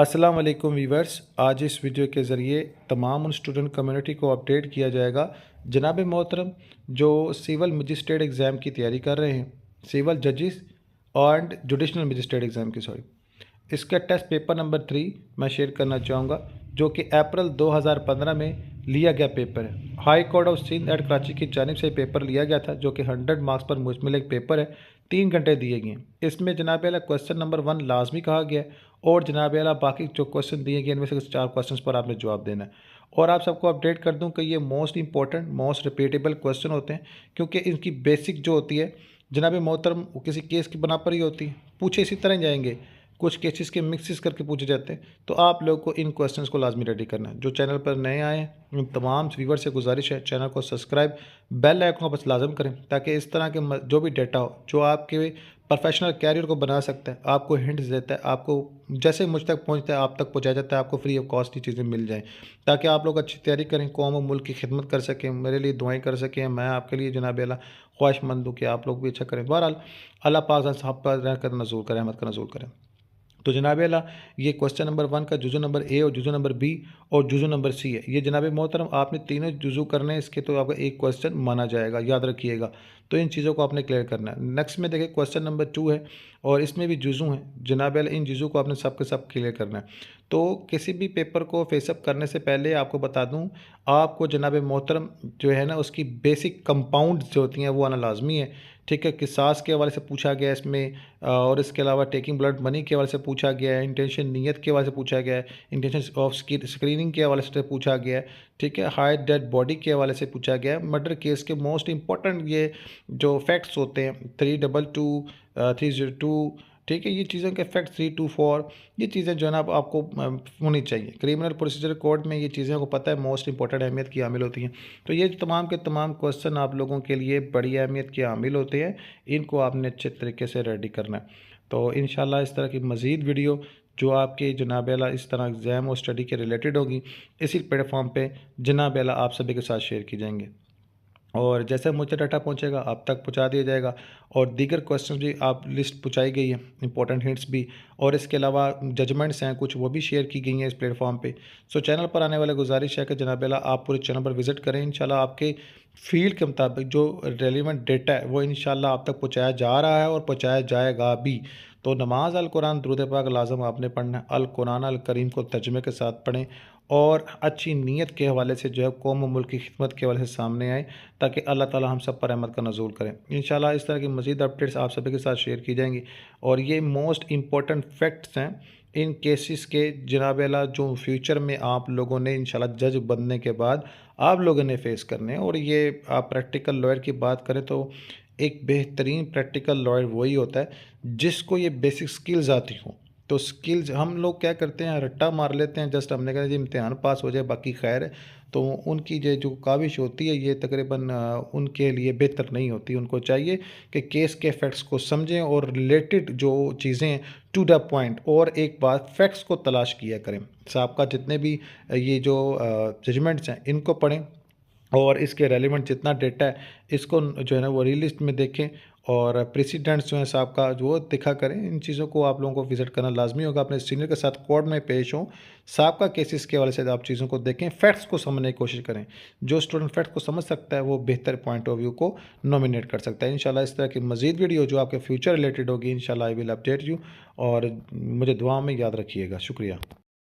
अस्सलाम वालेकुम वीवर्स। आज इस वीडियो के ज़रिए तमाम उन स्टूडेंट कम्युनिटी को अपडेट किया जाएगा जनाब मोहतरम जो सिविल मजिस्ट्रेट एग्ज़ाम की तैयारी कर रहे हैं, सिविल जजेस एंड जुडिशनल मजिस्ट्रेट एग्ज़ाम की इसका टेस्ट पेपर नंबर 3 मैं शेयर करना चाहूँगा, जो कि अप्रैल 2015 में लिया गया पेपर है। High court of Sindh and Karachi की जानिब से पेपर लिया गया था, जो कि 100 मार्क्स पर मुश्तमिल एक पेपर है। 3 घंटे दिए गए। इसमें जनाब आला क्वेश्चन नंबर 1 लाजमी कहा गया है और जनाब आला बाकी जो क्वेश्चन दिए गए इनमें से 4 क्वेश्चन पर आपने जवाब देना है। और आप सबको अपडेट कर दूं कि ये most important most repeatable question होते हैं, क्योंकि इनकी बेसिक जो होती है जनाब मोहतरम किसी केस की बना पर ही होती है। पूछे इसी तरह जाएंगे, कुछ केसेस के मिक्सिस करके पूछे जाते हैं, तो आप लोगों को इन क्वेश्चंस को लाजमी रेडी करना है। जो चैनल पर नए आए हैं उन तमाम व्यूवर से गुजारिश है चैनल को सब्सक्राइब, बेल आइकन को बस लाजम करें, ताकि इस तरह के जो भी डेटा हो जो आपके प्रोफेशनल कैरियर को बना सकता है, आपको हिंट्स देता है, आपको जैसे मुझ तक पहुंचता है आप तक पहुंचाया जाता है, आपको फ्री ऑफ कॉस्ट की चीज़ें मिल जाएँ, ताकि आप लोग अच्छी तैयारी करें, कौम और मुल्क की खिदमत कर सकें, मेरे लिए दुआएं कर सकें। मैं आपके लिए जनाब अल्लाह ख्वाहिशमंद हूँ कि आप लोग भी अच्छा करें। बहरहाल अल्लाह पाक साहब पर रहकर नज़ूल करें, रहमत का नज़ूल करें। तो जनाब अल्लाह ये क्वेश्चन नंबर 1 का जुज़ू नंबर ए और जुज़ू नंबर बी और जुज़ू नंबर सी है। ये जनाब मोहतरम आपने तीनों जुज़ू करने हैं इसके, तो आपका एक क्वेश्चन माना जाएगा, याद रखिएगा। तो इन चीज़ों को आपने क्लियर करना है। नेक्स्ट में देखिए क्वेश्चन नंबर 2 है और इसमें भी जुज़ू हैं जनाब अल्लाह। इन जुज़ू को आपने सब के सब क्लियर करना है। तो किसी भी पेपर को फेसअप करने से पहले आपको बता दूं, आपको जनाब मोहतरम जो है ना उसकी बेसिक कंपाउंड जो होती हैं वो आना लाजमी है। ठीक है, किसास के हवाले से पूछा गया है इसमें, और इसके अलावा टेकिंग ब्लड मनी के हवाले से पूछा गया है, इंटेंशन नीयत के हवाले से पूछा गया है, इंटेंशन ऑफ स्क्रीनिंग के हवाले से पूछा गया है। ठीक है, हाई डेड बॉडी के हवाले से पूछा गया है। मर्डर केस के मोस्ट इंपॉर्टेंट ये जो फैक्ट्स होते हैं 322 302, ठीक है, ये चीज़ों के फैक्ट 324, ये चीज़ें जो है ना आपको होनी चाहिए। क्रिमिनल प्रोसीजर कोड में ये चीज़ें को पता है मोस्ट इंपॉर्टेंट अहमियत की हामिल होती हैं। तो ये तमाम के तमाम क्वेश्चन आप लोगों के लिए बड़ी अहमियत के हामिल होते हैं, इनको आपने अच्छे तरीके से रेडी करना है। तो इंशाल्लाह इस तरह की मज़ीद वीडियो जो आपके जनाब आला इस तरह एग्ज़ाम और स्टडी के रिलेटेड होगी, इसी प्लेटफॉर्म पर जनाब आला आप सभी के साथ शेयर की जाएंगे। और जैसे मुझे डाटा पहुंचेगा आप तक पहुंचा दिया जाएगा। और दीगर क्वेश्चन भी आप लिस्ट पहुंचाई गई है, इंपॉर्टेंट हिंट्स भी, और इसके अलावा जजमेंट्स हैं कुछ वो भी शेयर की गई हैं इस प्लेटफॉर्म पे। सो चैनल पर आने वाले गुजारिश है कि जनाब अल्लाह आप पूरे चैनल पर विजिट करें। इंशाल्लाह आपके फील्ड के मुताबिक जो रेलिवेंट डेटा है वो इंशाल्लाह आप तक पहुँचाया जा रहा है और पहुँचाया जाएगा भी। तो नमाज अल कुरान दुरूद पाक लाजम आपने पढ़ना है। अल कुरान अल करीम को तर्जुमे के साथ पढ़ें और अच्छी नीयत के हवाले से जो है कौम मुल्क की खिदमत के हवाले से सामने आए, ताकि अल्लाह ताला हम सब पर रहमत का नज़ूल करें। इंशाल्लाह इस तरह की मज़ीद अपडेट्स आप सभी के साथ शेयर की जाएंगी। और ये मोस्ट इंपॉर्टेंट फैक्ट्स हैं इन केसेस के जनाब अल्लाह, जो फ्यूचर में आप लोगों ने इंशाल्लाह जज बनने के बाद आप लोगों ने फेस करने हैं। और ये आप प्रैक्टिकल लॉयर की बात करें तो एक बेहतरीन प्रैक्टिकल लॉयर वही होता है जिसको ये बेसिक स्किल्स आती हों। तो स्किल्स हम लोग क्या करते हैं, रट्टा मार लेते हैं, जस्ट हमने कहा जी इम्तिहान पास हो जाए बाकी खैर है। तो उनकी जो काविश होती है ये तकरीबन उनके लिए बेहतर नहीं होती। उनको चाहिए कि केस के फैक्ट्स को समझें और रिलेटेड जो चीज़ें टू द पॉइंट, और एक बात फैक्ट्स को तलाश किया करें। साहब जितने भी ये जो जजमेंट्स हैं इनको पढ़ें और इसके रेलिवेंट जितना डेटा है इसको जो है ना वो रीलिस्ट में देखें, और प्रेसिडेंट्स जो हैं साहब का जो दिखा करें। इन चीज़ों को आप लोगों को विजिट करना लाजमी होगा। अपने सीनियर के साथ कोर्ट में पेश हों, साहब का केसेस के हवाले से आप चीज़ों को देखें, फैक्ट्स को समझने की कोशिश करें। जो स्टूडेंट फैक्ट्स को समझ सकता है वो बेहतर पॉइंट ऑफ व्यू को नॉमिनेट कर सकता है। इंशाल्लाह इस तरह की मज़ीद वीडियो जो आपके फ्यूचर रिलेटेड होगी इंशाल्लाह आई विल अपडेट यू, और मुझे दुआ में याद रखिएगा। शुक्रिया।